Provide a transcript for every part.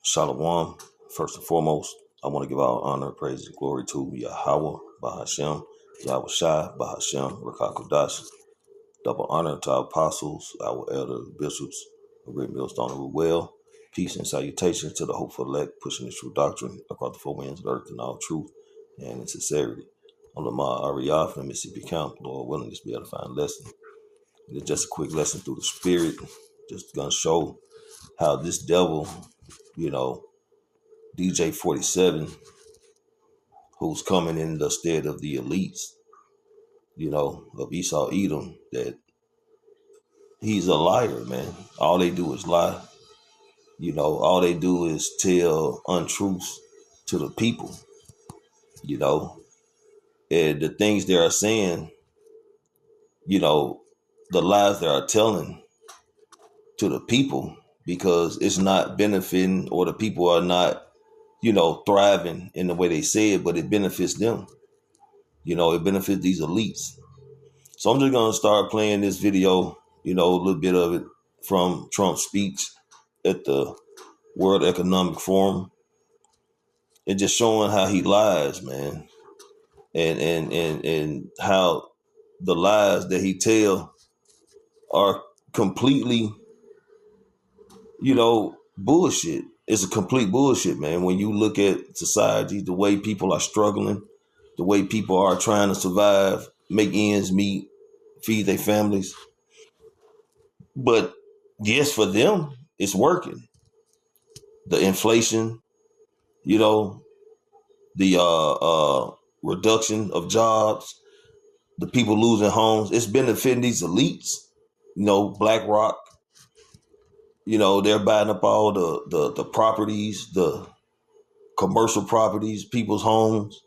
Shalom. First and foremost, I want to give our honor, praise, and glory to Yahweh, Bahashem, Yahweh Shai, Bahashem, Rakakodash. Double honor to our apostles, our elders, bishops, a great millstone of Ruel. Peace and salutation to the hopeful elect, pushing the true doctrine across the four winds of the earth in all truth and in sincerity. On the Ma Ariyah from the Mississippi Camp, Lord willing, this be an edifying lesson. It's just a quick lesson through the spirit, just gonna show how this devil, DJ 47, who's coming in the stead of the elites, of Esau Edom, that he's a liar, man. All they do is lie. All they do is tell untruths to the people, and the things they are saying, the lies they are telling to the people, because it's not benefiting, or the people are not, thriving in the way they say it, but it benefits them. It benefits these elites. So I'm just going to start playing this video, a little bit of it from Trump's speech at the World Economic Forum, and just showing how he lies, man. And how the lies that he tell are completely, bullshit. It's a complete bullshit, man. When you look at society, the way people are struggling, the way people are trying to survive, make ends meet, feed their families. But yes, for them, it's working. The inflation, the reduction of jobs, the people losing homes, it's benefiting these elites. BlackRock, they're buying up all the properties, the commercial properties, people's homes,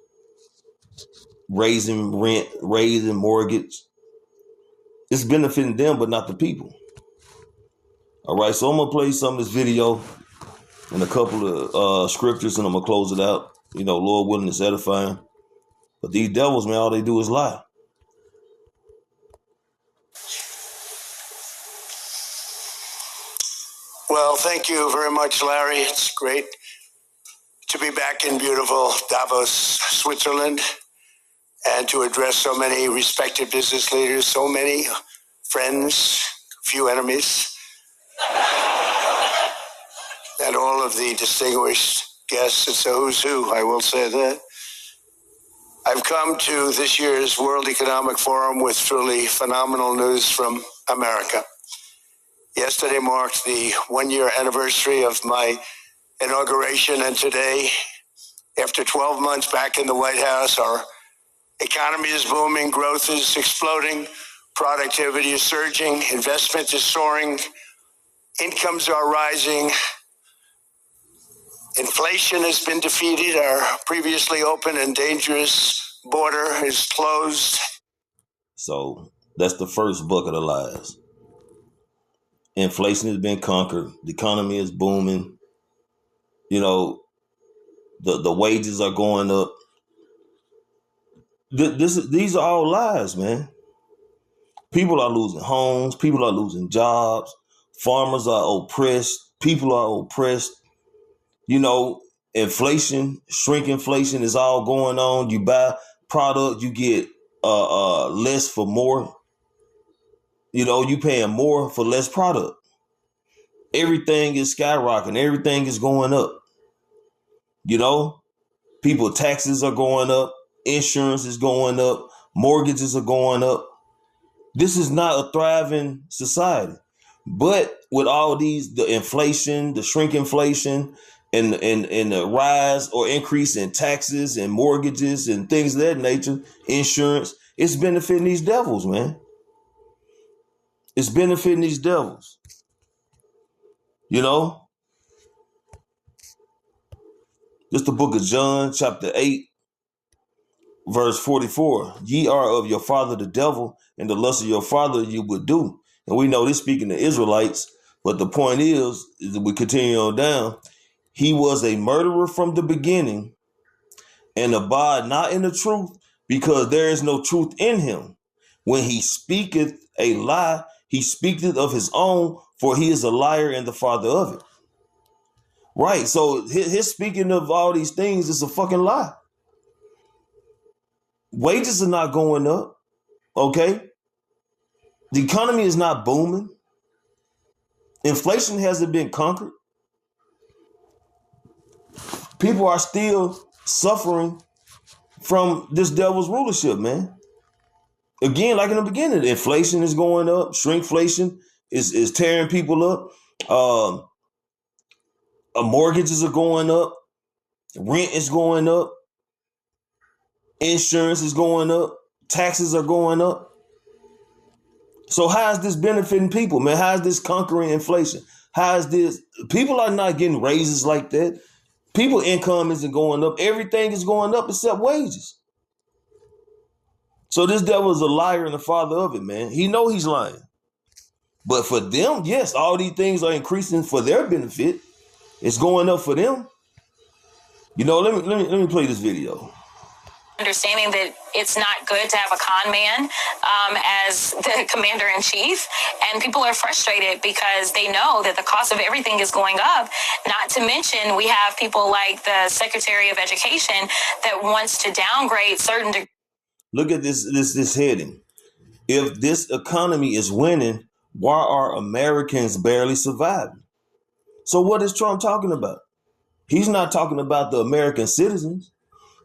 raising rent, raising mortgage. It's benefiting them, but not the people. All right, so I'm going to play some of this video and a couple of scriptures, and I'm going to close it out. Lord willing, it's edifying. But these devils, man, all they do is lie. Well, thank you very much, Larry. It's great to be back in beautiful Davos, Switzerland, and to address so many respected business leaders, so many friends, few enemies, and all of the distinguished guests. It's a who's who, I will say that. I've come to this year's World Economic Forum with truly phenomenal news from America. Yesterday marked the one-year anniversary of my inauguration, and today, after 12 months back in the White House, our economy is booming, growth is exploding, productivity is surging, investment is soaring, incomes are rising, inflation has been defeated, our previously open and dangerous border is closed. So that's the first bucket of lies. Inflation has been conquered. The economy is booming. The wages are going up. These are all lies, man. People are losing homes. People are losing jobs. Farmers are oppressed. People are oppressed. Inflation, shrinkflation is all going on. You buy product, you get less for more. You paying more for less product. Everything is skyrocketing. Everything is going up. People taxes are going up. Insurance is going up. Mortgages are going up. This is not a thriving society. But with all these, the inflation, the shrinkflation, and the rise or increase in taxes and mortgages and things of that nature, insurance, it's benefiting these devils, man. It's benefiting these devils. Just the book of John, chapter 8, verse 44. Ye are of your father the devil, and the lust of your father you would do. And we know this speaking to Israelites, but the point is that we continue on down. He was a murderer from the beginning, and abide not in the truth, because there is no truth in him. When he speaketh a lie, he speaketh of his own, for he is a liar and the father of it. Right. So his speaking of all these things is a fucking lie. Wages are not going up. Okay. The economy is not booming. Inflation hasn't been conquered. People are still suffering from this devil's rulership, man. Again, like in the beginning, inflation is going up. Shrinkflation is tearing people up. Mortgages are going up. Rent is going up. Insurance is going up. Taxes are going up. So how is this benefiting people, man? How is this conquering inflation? How is this? People are not getting raises like that. People income isn't going up. Everything is going up except wages. So this devil is a liar and the father of it, man. He know he's lying. But for them, yes, all these things are increasing for their benefit. It's going up for them. You know, let me play this video. Understanding that it's not good to have a con man as the commander in chief, and people are frustrated because they know that the cost of everything is going up. Not to mention, we have people like the Secretary of Education that wants to downgrade certain. Look at this heading. If this economy is winning, why are Americans barely surviving? So what is Trump talking about? He's not talking about the American citizens.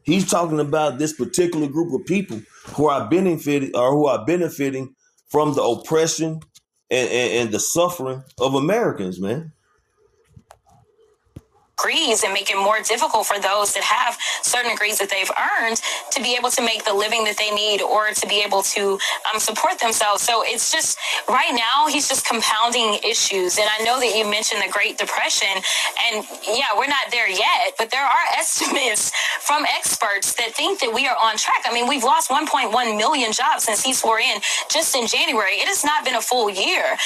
He's talking about this particular group of people who are benefiting from the oppression and the suffering of Americans, man. Degrees and make it more difficult for those that have certain degrees that they've earned to be able to make the living that they need or to be able to support themselves. So it's just right now he's just compounding issues. And I know that you mentioned the Great Depression, and yeah, we're not there yet, but there are estimates from experts that think that we are on track. I mean, we've lost 1.1 million jobs since he swore in just in January. It has not been a full year.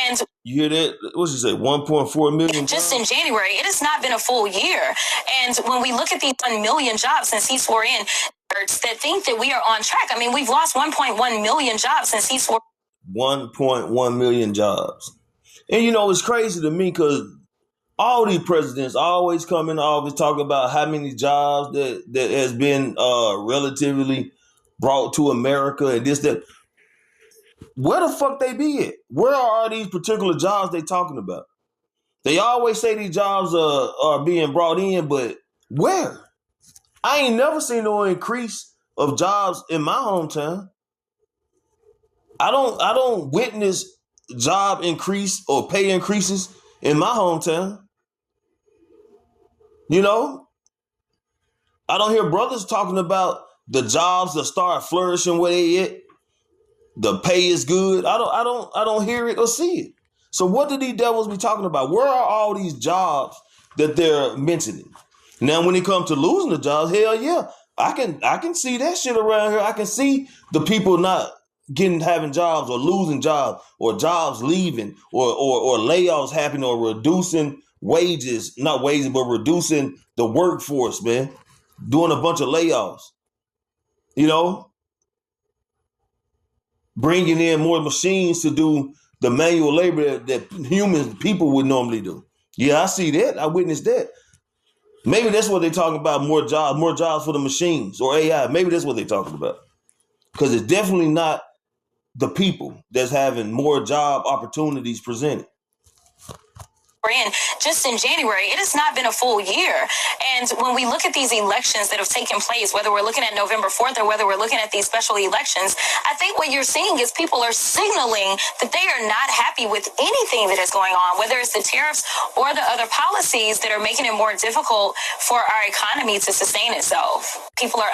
And you hear that? What'd you say? 1.4 million just in January. It has not been a full year. And when we look at these 1 million jobs since he swore in, that think that we are on track. I mean, we've lost 1.1 million jobs since he swore. 1.1 million jobs. And you know, it's crazy to me because all these presidents always come in office talking about how many jobs that has been relatively brought to America and this, that. Where the fuck they be at? Where are these particular jobs they talking about? They always say these jobs are being brought in, but where? I ain't never seen no increase of jobs in my hometown. I don't witness job increase or pay increases in my hometown. You know? I don't hear brothers talking about the jobs that start flourishing where they at. The pay is good. I don't hear it or see it. So what do these devils be talking about? Where are all these jobs that they're mentioning? Now, when it comes to losing the jobs, hell yeah, I can see that shit around here. I can see the people not having jobs or losing jobs or jobs leaving or layoffs happening or reducing wages, not wages, but reducing the workforce, man, doing a bunch of layoffs, you know? Bringing in more machines to do the manual labor that people would normally do. Yeah, I see that. I witnessed that. Maybe that's what they're talking about, more jobs for the machines or AI. Maybe that's what they're talking about. Because it's definitely not the people that's having more job opportunities presented. In just in January, it has not been a full year. And when we look at these elections that have taken place, whether we're looking at November 4th or whether we're looking at these special elections, I think what you're seeing is people are signaling that they are not happy with anything that is going on, whether it's the tariffs or the other policies that are making it more difficult for our economy to sustain itself. People are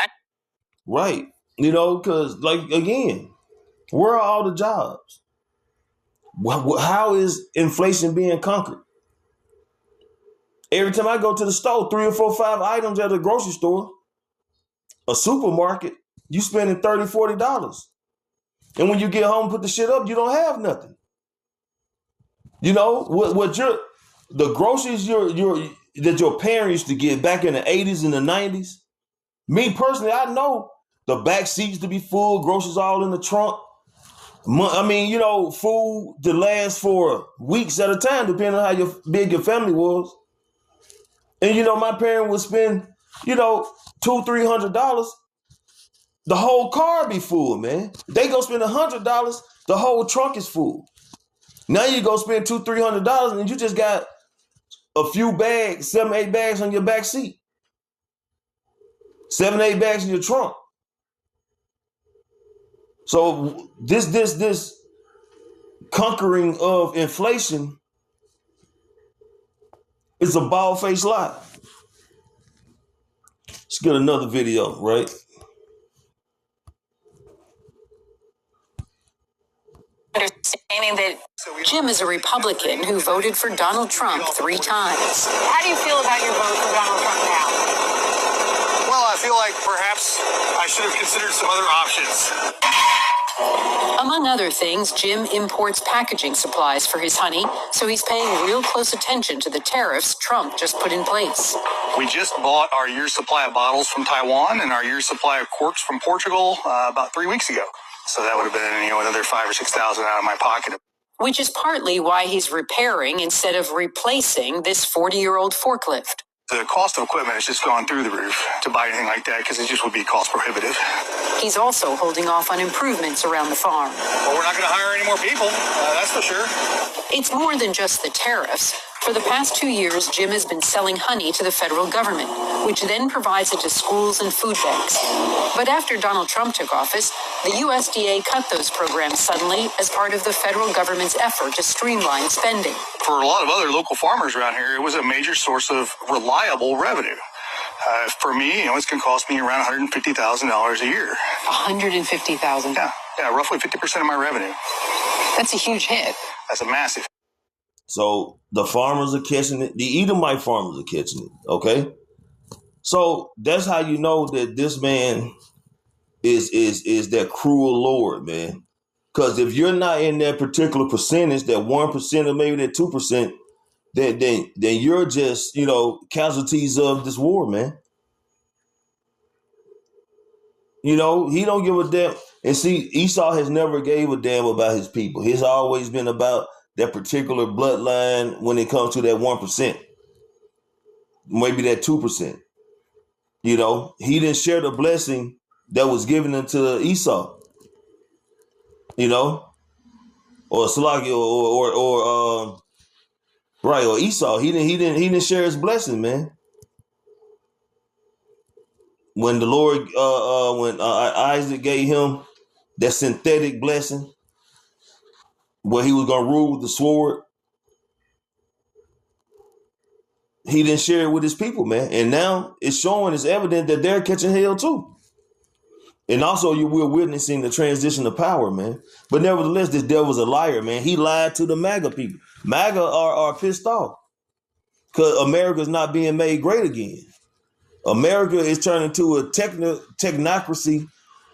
right. You know, because like, again, where are all the jobs? How is inflation being conquered? Every time I go to the store, 3 or 4, 5 items at a grocery store, a supermarket, you spending $30, $40. And when you get home and put the shit up, you don't have nothing. You know, the groceries that your parents used to get back in the 80s and the 90s. Me personally, I know the back seats to be full, groceries all in the trunk. I mean, you know, food to last for weeks at a time, depending on how big your family was. And my parent would spend, $200-$300. The whole car be full, man. They go spend $100, the whole trunk is full. Now you go spend $200-$300 and you just got a few bags, 7-8 bags on your back seat. 7-8 bags in your trunk. So this conquering of inflation is a bald-faced lie. Let's get another video, right? Understanding that Jim is a Republican who voted for Donald Trump 3 times. How do you feel about your vote for Donald Trump now? Well, I feel like perhaps I should have considered some other options. Among other things, Jim imports packaging supplies for his honey, so he's paying real close attention to the tariffs Trump just put in place. We just bought our year's supply of bottles from Taiwan and our year's supply of corks from Portugal about 3 weeks ago. So that would have been, another $5,000 or $6,000 out of my pocket. Which is partly why he's repairing instead of replacing this 40-year-old forklift. The cost of equipment has just gone through the roof to buy anything like that because it just would be cost prohibitive. He's also holding off on improvements around the farm. Well, we're not going to hire any more people, that's for sure. It's more than just the tariffs. For the past 2 years, Jim has been selling honey to the federal government, which then provides it to schools and food banks. But after Donald Trump took office, the USDA cut those programs suddenly as part of the federal government's effort to streamline spending. For a lot of other local farmers around here, it was a major source of reliable revenue. For me, it's going to cost me around $150,000 a year. $150,000? Yeah, roughly 50% of my revenue. That's a huge hit. That's a massive. So the farmers are catching it. The Edomite farmers are catching it. Okay. So that's how you know that this man is that cruel Lord, man. Because if you're not in that particular percentage, that 1% or maybe that 2%, then you're just, casualties of this war, man. He don't give a damn. And see, Esau has never gave a damn about his people. He's always been about that particular bloodline when it comes to that 1%, maybe that 2%. He didn't share the blessing that was given unto Esau, or Salaki or Esau. He didn't share his blessing, man. When the Lord, when Isaac gave him that synthetic blessing, where he was going to rule with the sword, he didn't share it with his people, man. And now it's evident that they're catching hell too. And also we're witnessing the transition of power, man. But nevertheless, this devil's a liar, man. He lied to the MAGA people. MAGA are pissed off because America's not being made great again. America is turning to a technocracy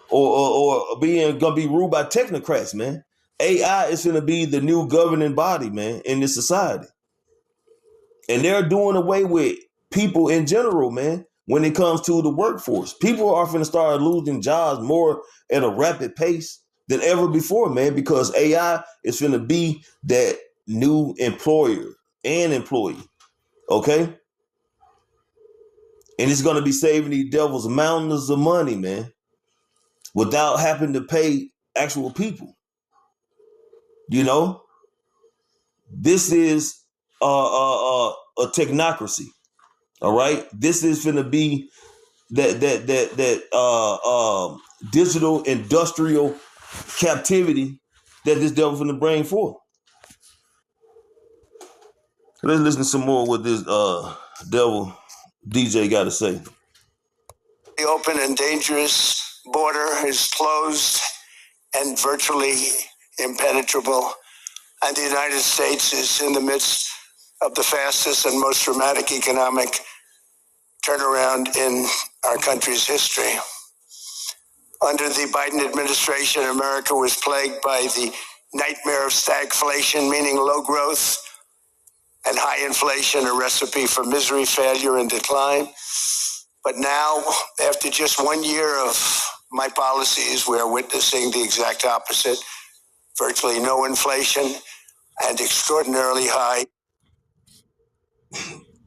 or gonna be ruled by technocrats, man. AI is going to be the new governing body, man, in this society. And they're doing away with people in general, man, when it comes to the workforce. People are going to start losing jobs more at a rapid pace than ever before, man, because AI is going to be that new employer and employee, okay? And it's going to be saving these devils mountains of money, man, without having to pay actual people. This is a technocracy. All right. This is going to be that digital industrial captivity that this devil's going to bring forth. Let's listen to some more what this devil DJ got to say. The open and dangerous border is closed and virtually impenetrable, and the United States is in the midst of the fastest and most dramatic economic turnaround in our country's history. Under the Biden administration, America was plagued by the nightmare of stagflation, meaning low growth and high inflation, a recipe for misery, failure, and decline. But now, after just 1 year of my policies, we are witnessing the exact opposite. Virtually no inflation and extraordinarily high.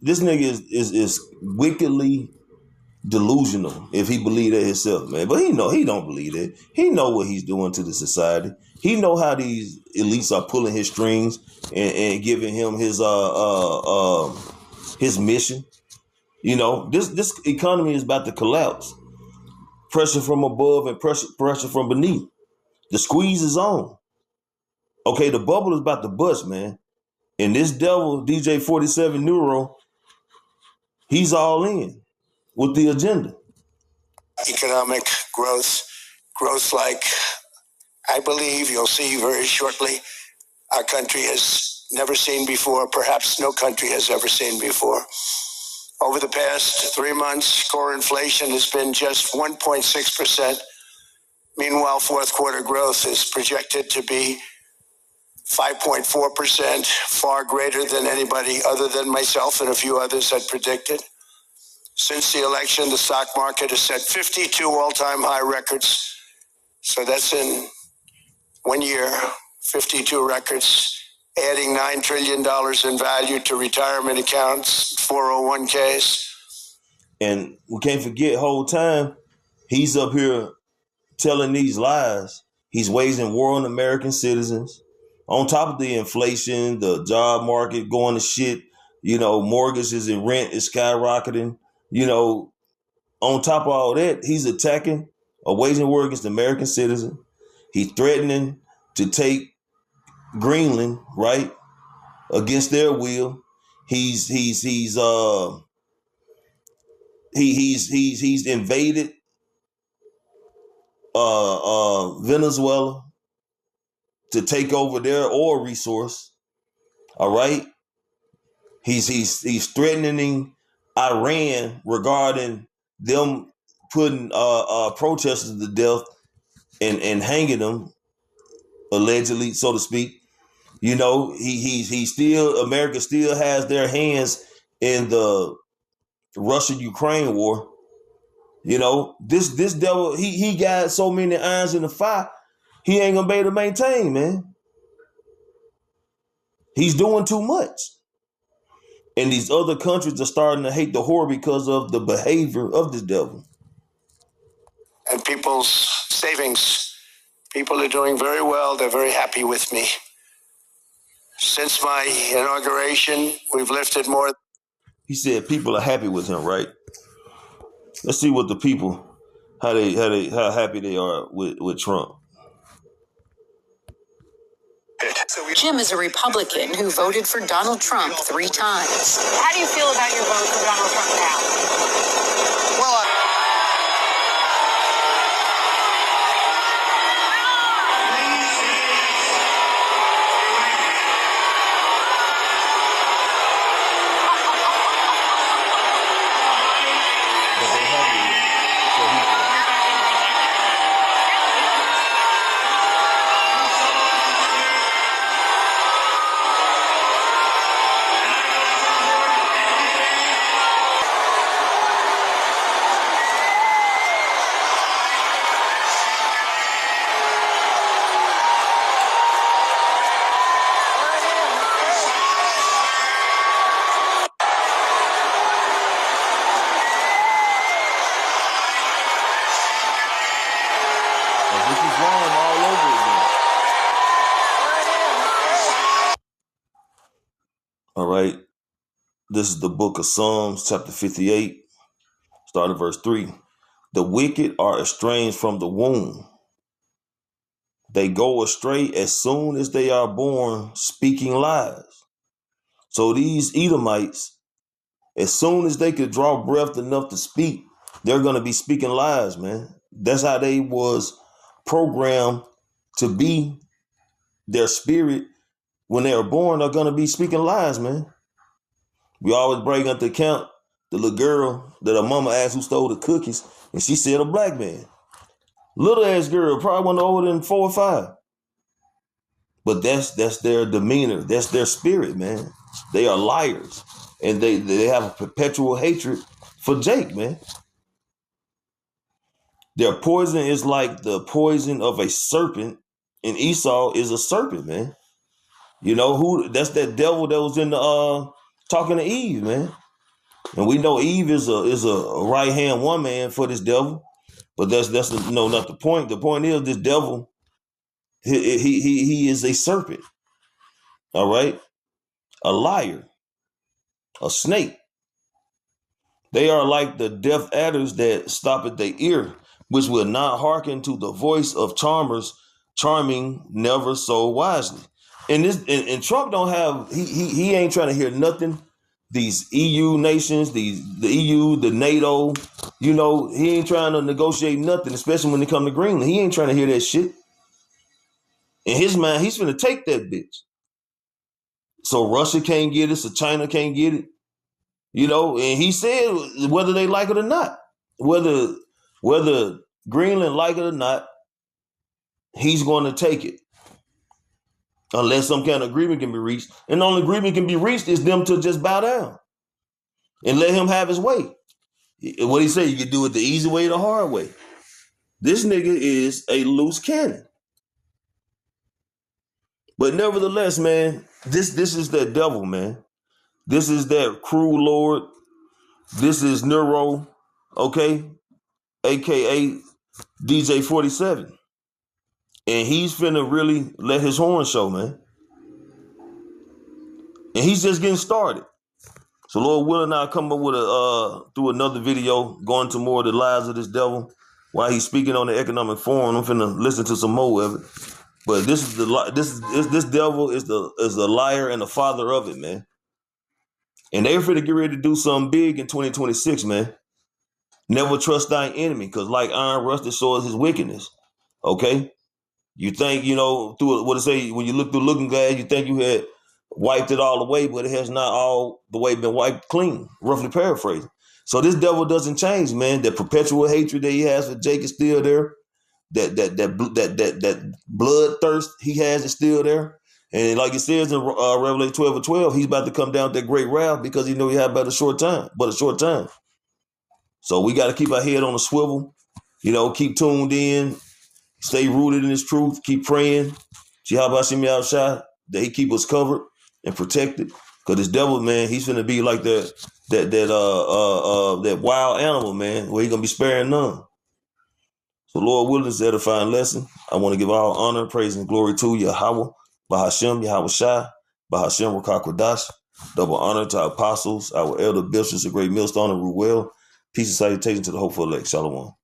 this nigga is wickedly delusional if he believe that himself, man. But he don't believe that. He know what he's doing to the society. He know how these elites are pulling his strings and giving him his mission. You know, this economy is about to collapse. Pressure from above and pressure from beneath. The squeeze is on. Okay, the bubble is about to bust, man. And this devil, DJ 47 Neuro, he's all in with the agenda. Economic growth like I believe you'll see very shortly our country has never seen before, perhaps no country has ever seen before. Over the past 3 months, core inflation has been just 1.6%. Meanwhile, fourth quarter growth is projected to be 5.4%, far greater than anybody other than myself and a few others had predicted. Since the election, the stock market has set 52 all-time high records. So that's in 1 year, 52 records, adding $9 trillion in value to retirement accounts, 401ks. And we can't forget, whole time, he's up here telling these lies. He's waging war on American citizens. On top of the inflation, the job market going to shit, you know, mortgages and rent is skyrocketing. You know, on top of all that, he's attacking or waging war against the American citizen. He's threatening to take Greenland, right, against their will. He's invaded Venezuela to take over their oil resource. All right. He's threatening Iran regarding them putting protesters to death and hanging them, allegedly, so to speak. You know, America still has their hands in the Russia-Ukraine war. You know, this devil, he got so many irons in the fire, he ain't gonna be able to maintain, man. He's doing too much. And these other countries are starting to hate the whore because of the behavior of this devil. And people's savings, people are doing very well. They're very happy with me. Since my inauguration, we've lifted more. He said people are happy with him, right? Let's see what the people, how happy they are with Trump. Jim is a Republican who voted for Donald Trump 3 times. How do you feel about your vote for Donald Trump now? Well, All right. This is the book of Psalms, chapter 58, starting verse 3. The wicked are estranged from the womb. They go astray as soon as they are born, speaking lies. So these Edomites, as soon as they could draw breath enough to speak, they're going to be speaking lies, man. That's how they was programmed to be. Their spirit, when they were born, are going to be speaking lies, man. We always bring up the account the little girl that her mama asked who stole the cookies, and she said a black man. Little ass girl, probably wasn't older than 4 or 5. But that's their demeanor. That's their spirit, man. They are liars. And they have a perpetual hatred for Jake, man. Their poison is like the poison of a serpent, and Esau is a serpent, man. You know who? That's that devil that was in the talking to Eve, man. And we know Eve is a right hand woman for this devil, but that's not the point. The point is this devil, he is a serpent, all right, a liar, a snake. They are like the deaf adders that stop at their ear, which will not hearken to the voice of charmers, charming never so wisely. And Trump don't have he ain't trying to hear nothing. These EU nations, the EU, the NATO, he ain't trying to negotiate nothing, especially when it come to Greenland. He ain't trying to hear that shit. In his mind, he's finna take that bitch. So Russia can't get it, so China can't get it. And he said whether they like it or not, whether Greenland like it or not, he's going to take it unless some kind of agreement can be reached. And the only agreement can be reached is them to just bow down and let him have his way. What he said, you can do it the easy way or the hard way. This nigga is a loose cannon. But nevertheless, man, this is that devil, man. This is that cruel Lord. This is Neuro, okay, aka DJ 47. And he's finna really let his horn show, man. And he's just getting started. So Lord willing, I'll come up with through another video going to more of the lies of this devil while he's speaking on the economic forum. I'm finna listen to some more of it. But this devil is the liar and the father of it, man. And they're finna get ready to do something big in 2026, man. Never trust thy enemy, because like iron rusted, so is his wickedness. Okay? You think, through what it say, when you look through looking glass, you think you had wiped it all away, but it has not all the way been wiped clean, roughly paraphrasing. So this devil doesn't change, man. That perpetual hatred that he has for Jake is still there. That bloodthirst he has is still there. And like it says in Revelation 12:12, he's about to come down with that great wrath because he know he had but a short time. So we got to keep our head on a swivel, keep tuned in, stay rooted in his truth, keep praying. That he keep us covered and protected. Because this devil, man, he's gonna be like that wild animal, man, where he's gonna be sparing none. So Lord willing, this edifying lesson, I want to give all honor, praise, and glory to Yahweh, Bahashem, Yahweh Shai, Bahashem Rakakwadash. Double honor to our apostles, our elder bishops, the great millstone and Ruel. Peace and salutation to the hopeful elect. Shalom.